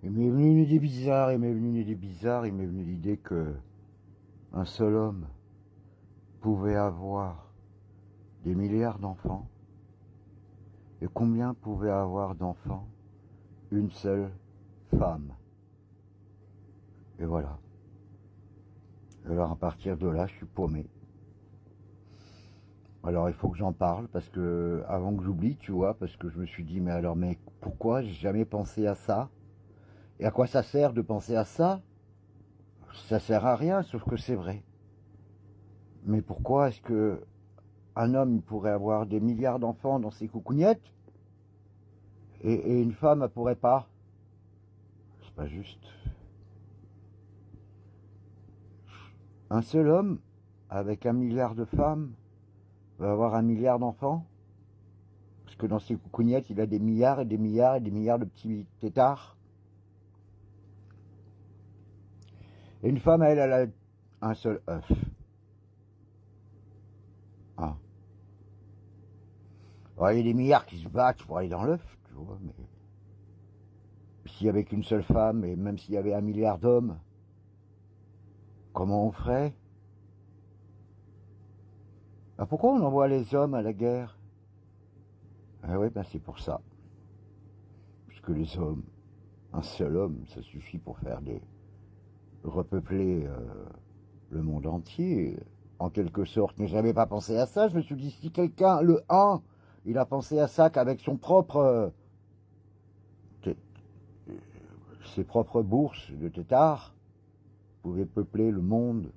Il m'est venu une idée bizarre, il m'est venu une idée bizarre, il m'est venu l'idée que un seul homme pouvait avoir des milliards d'enfants. Et combien pouvait avoir d'enfants une seule femme? Et voilà. Alors à partir de là, je suis paumé. Alors il faut que j'en parle parce que avant que j'oublie, tu vois, parce que je me suis dit mais pourquoi j'ai jamais pensé à ça? Et à quoi ça sert de penser à ça? Ça sert à rien, sauf que c'est vrai. Mais pourquoi est-ce que un homme pourrait avoir des milliards d'enfants dans ses coucougnettes et une femme ne pourrait pas? C'est pas juste. Un seul homme avec un milliard de femmes va avoir un milliard d'enfants parce que dans ses coucougnettes il a des milliards et des milliards et des milliards de petits têtards. Et une femme, elle a un seul œuf. Ah. Alors, il y a des milliards qui se battent pour aller dans l'œuf, tu vois, mais s'il y avait qu'une seule femme, et même s'il y avait un milliard d'hommes, comment on ferait? Ah, pourquoi on envoie les hommes à la guerre? Ah oui, ben c'est pour ça. Puisque les hommes, un seul homme, ça suffit pour faire des repeupler le monde entier, en quelque sorte. Mais je n'avais pas pensé à ça. Je me suis dit, si quelqu'un, le 1, il a pensé à ça qu'avec son propre ses propres bourses de têtards pouvaient peupler le monde,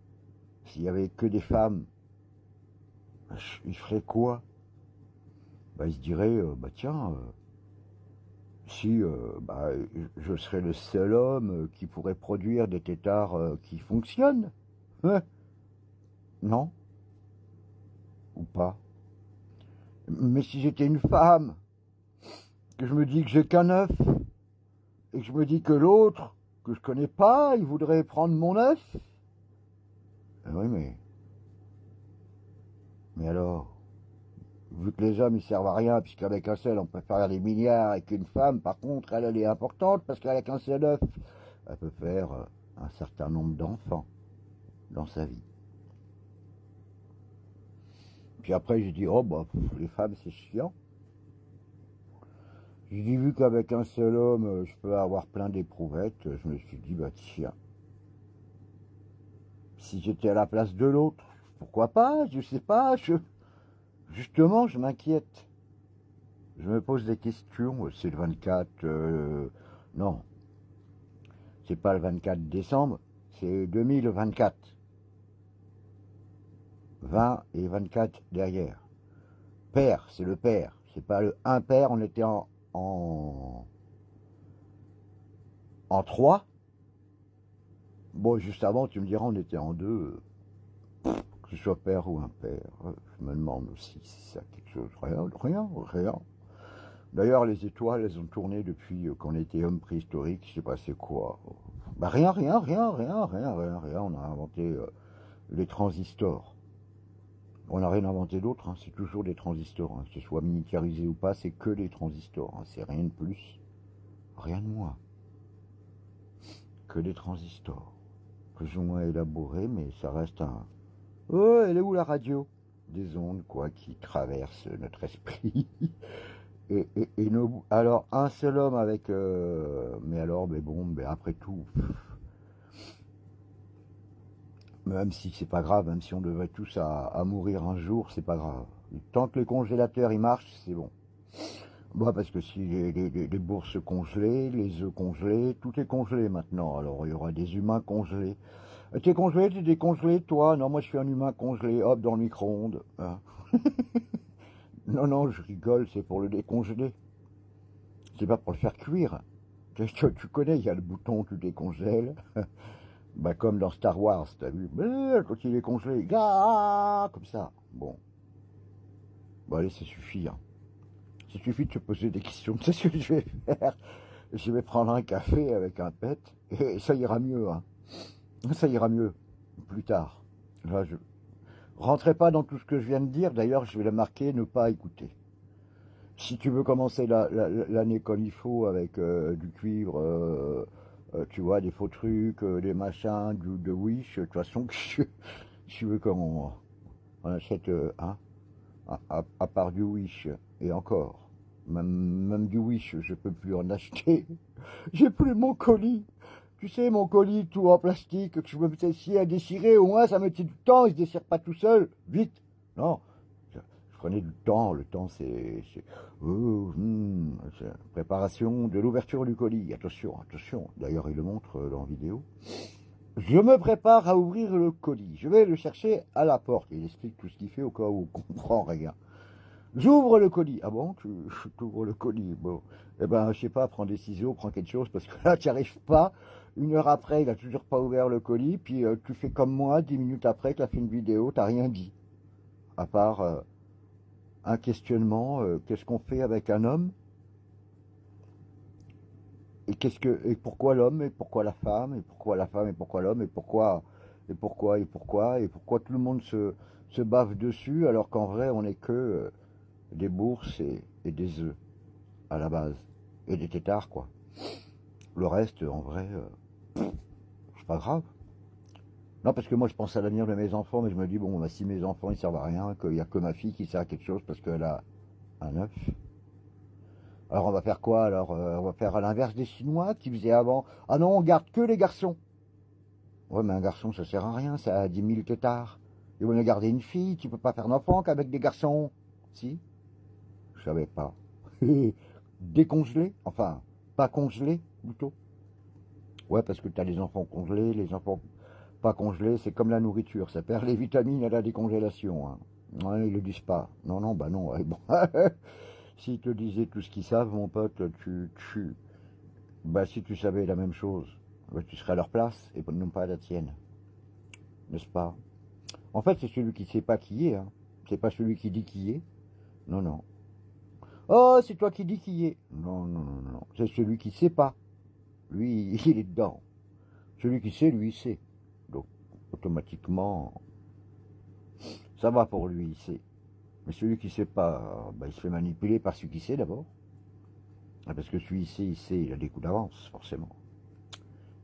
s'il y avait que des femmes, il ferait quoi? Bah, il se dirait, bah tiens, si bah, je serais le seul homme qui pourrait produire des têtards qui fonctionnent. Hein? Non? Ou pas? Mais si j'étais une femme, que je me dis que j'ai qu'un œuf, et que je me dis que l'autre, que je connais pas, il voudrait prendre mon œuf. Oui, mais alors, vu que les hommes ils servent à rien, puisqu'avec un seul on peut faire des milliards, et qu'une femme, par contre, elle est importante, parce qu'avec un seul œuf, elle peut faire un certain nombre d'enfants dans sa vie. Puis après, j'ai dit, oh, bah, les femmes, c'est chiant. J'ai dit, vu qu'avec un seul homme, je peux avoir plein d'éprouvettes, je me suis dit, bah, tiens, si j'étais à la place de l'autre, pourquoi pas, je sais pas, justement, je m'inquiète. Je me pose des questions, c'est le 24, non, c'est pas le 24 décembre, c'est 2024. 20 et 24 derrière. Père, c'est le père, c'est pas le impair, on était en 3. Bon, juste avant, tu me diras, on était en 2, que ce soit père ou impair. Je me demande aussi si ça a quelque chose. Rien, rien, rien. D'ailleurs, les étoiles, elles ont tourné depuis qu'on était homme préhistorique. Il s'est passé quoi? Bah rien, rien, rien, rien, rien, rien, rien. On a inventé les transistors. On n'a rien inventé d'autre, hein. C'est toujours des transistors. Hein. Que ce soit militarisé ou pas, c'est que des transistors. Hein. C'est rien de plus, rien de moins. Que des transistors. Plus ou moins élaborés, mais ça reste un... Oh, elle est où la radio? Des ondes, quoi, qui traversent notre esprit. Et alors, un seul homme avec... mais alors, mais bon, mais après tout... Même si c'est pas grave, même si on devait tous à mourir un jour, c'est pas grave. Tant que les congélateurs ils marchent, c'est bon. Bah parce que si les bourses congelées, les œufs congelés, tout est congelé maintenant. Alors il y aura des humains congelés. T'es congelé, t'es décongelé, toi? Non, moi je suis un humain congelé, hop, dans le micro-ondes. Hein. Non, non, je rigole, c'est pour le décongeler. C'est pas pour le faire cuire. Tu connais, il y a le bouton, tu décongèles. Bah comme dans Star Wars, t'as vu? Quand il est congelé, comme ça. Bon, bon allez, ça suffit. Hein. Ça suffit de se poser des questions. C'est ce que je vais faire. Je vais prendre un café avec un pet et ça ira mieux. Hein. Ça ira mieux plus tard. Là, je rentrerai pas dans tout ce que je viens de dire. D'ailleurs, je vais la marquer ne pas écouter. Si tu veux commencer l'année comme il faut avec du cuivre, tu vois, des faux trucs, des machins, de Wish, de toute façon, tu veux qu'on on achète un, à part du Wish, et encore, même du Wish, je peux plus en acheter. J'ai plus mon colis. Tu sais, mon colis tout en plastique, que je me essayer à déchirer, au moins ça me tient du temps, il se déchire pas tout seul. Vite. Non, je prenais du temps, le temps c'est préparation de l'ouverture du colis. Attention, attention. D'ailleurs, il le montre dans la vidéo. Je me prépare à ouvrir le colis. Je vais le chercher à la porte. Il explique tout ce qu'il fait au cas où on comprend rien. J'ouvre le colis. Ah bon, tu ouvres le colis. Bon, eh ben, je sais pas, prends des ciseaux, prends quelque chose, parce que là, tu n'y arrives pas. 1 heure après, il a toujours pas ouvert le colis, puis tu fais comme moi, 10 minutes après, tu as fait une vidéo, t'as rien dit. À part un questionnement, qu'est-ce qu'on fait avec un homme? Et pourquoi l'homme? Et pourquoi la femme? Et pourquoi la femme? Et pourquoi l'homme? Et pourquoi tout le monde se bave dessus, alors qu'en vrai, on n'est que des bourses et des œufs à la base, et des têtards, quoi. Le reste, en vrai, c'est pas grave. Non, parce que moi, je pense à l'avenir de mes enfants, mais je me dis, bon, bah, si mes enfants, ils servent à rien, qu'il n'y a que ma fille qui sert à quelque chose parce qu'elle a un œuf. Alors, on va faire quoi? Alors, on va faire à l'inverse des Chinois qui faisaient avant. Ah non, on garde que les garçons. Ouais, mais un garçon, ça sert à rien, ça a 10 000 têtards. Ils vont garder une fille, tu peux pas faire d'enfant qu'avec des garçons. Si? Je savais pas. Décongelé? Enfin, pas congelé, plutôt. Ouais, parce que tu as les enfants congelés, les enfants pas congelés, c'est comme la nourriture, ça perd les vitamines à la décongélation. Hein. Ouais, ils le disent pas. Non, non, bah non. Ouais, bon. S'ils te disaient tout ce qu'ils savent, mon pote, bah si tu savais la même chose, bah, tu serais à leur place et non pas à la tienne. N'est-ce pas? En fait, c'est celui qui sait pas qui est. Hein. C'est pas celui qui dit qui est. Non, non. Oh, c'est toi qui dis qui est. Non, non, non, non. C'est celui qui sait pas. Lui, il est dedans. Celui qui sait, lui, il sait. Donc, automatiquement, ça va pour lui, il sait. Mais celui qui sait pas, bah, il se fait manipuler par celui qui sait d'abord. Ah, parce que celui qui sait, il a des coups d'avance, forcément.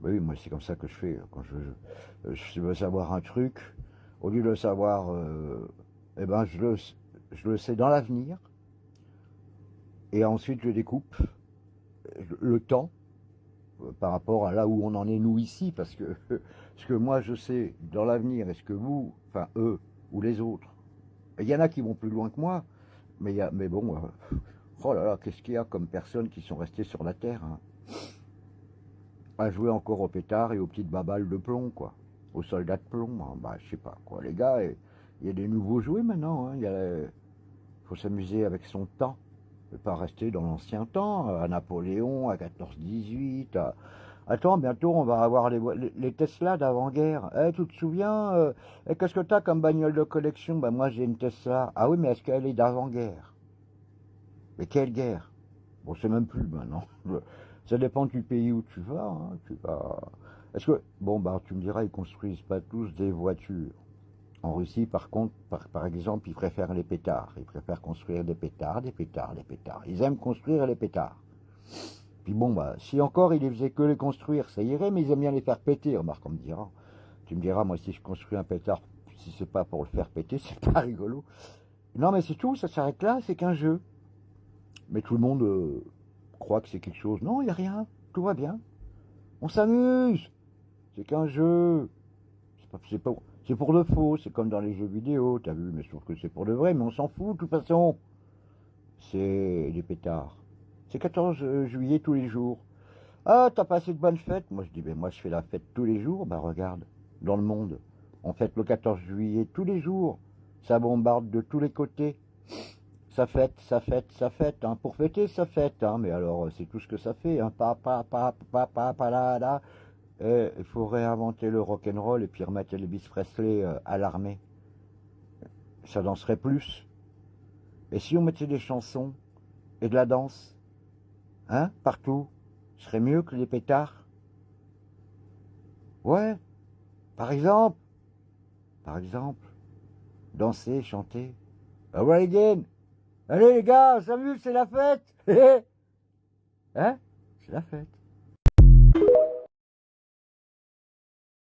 Bah oui, moi, c'est comme ça que je fais. Quand je veux savoir un truc, au lieu de le savoir, eh ben, je le sais dans l'avenir. Et ensuite, je découpe le temps par rapport à là où on en est nous ici, parce que ce que moi je sais dans l'avenir, est-ce que vous, enfin eux ou les autres, il y en a qui vont plus loin que moi, mais bon, oh là là, qu'est-ce qu'il y a comme personnes qui sont restées sur la Terre, hein, à jouer encore aux pétards et aux petites babales de plomb, quoi, aux soldats de plomb, hein, bah je sais pas, quoi, les gars, il y a des nouveaux jouets maintenant, hein, faut s'amuser avec son temps. Ne pas rester dans l'ancien temps, à Napoléon, à 14-18. Attends, bientôt on va avoir les Tesla d'avant-guerre. Eh, tu te souviens qu'est-ce que t'as comme bagnole de collection? Ben moi j'ai une Tesla. Ah oui, mais est-ce qu'elle est d'avant-guerre? Mais quelle guerre? Bon, c'est même plus maintenant. Ça dépend du pays où tu vas. Hein. Tu vas. Est-ce que bon bah tu me diras ils construisent pas tous des voitures. En Russie, par contre, par exemple, ils préfèrent les pétards. Ils préfèrent construire des pétards, des pétards, des pétards. Ils aiment construire les pétards. Puis bon, bah, si encore ils ne faisaient que les construire, ça irait, mais ils aiment bien les faire péter, remarque, on me dira. Tu me diras, moi, si je construis un pétard, si c'est pas pour le faire péter, c'est pas rigolo. Non, mais c'est tout, ça s'arrête là, c'est qu'un jeu. Mais tout le monde croit que c'est quelque chose. Non, il n'y a rien, tout va bien. On s'amuse. C'est qu'un jeu. C'est pour le faux, c'est comme dans les jeux vidéo, t'as vu, mais je trouve que c'est pour le vrai, mais on s'en fout de toute façon. C'est des pétards. C'est 14 juillet tous les jours. Ah, t'as passé de bonnes fêtes? Moi je dis, ben moi je fais la fête tous les jours, bah regarde, dans le monde. On fête le 14 juillet tous les jours. Ça bombarde de tous les côtés. Ça fête, ça fête, ça fête, hein. Pour fêter, ça fête, hein. Mais alors, c'est tout ce que ça fait, hein. Là. Il faut réinventer le rock'n'roll et puis remettre Elvis Presley à l'armée. Ça danserait plus. Et si on mettait des chansons et de la danse, hein, partout, ce serait mieux que les pétards. Ouais, par exemple, par exemple, danser, chanter. Alright again, Allez les gars, on s'amuse, c'est la fête. Hein? C'est la fête.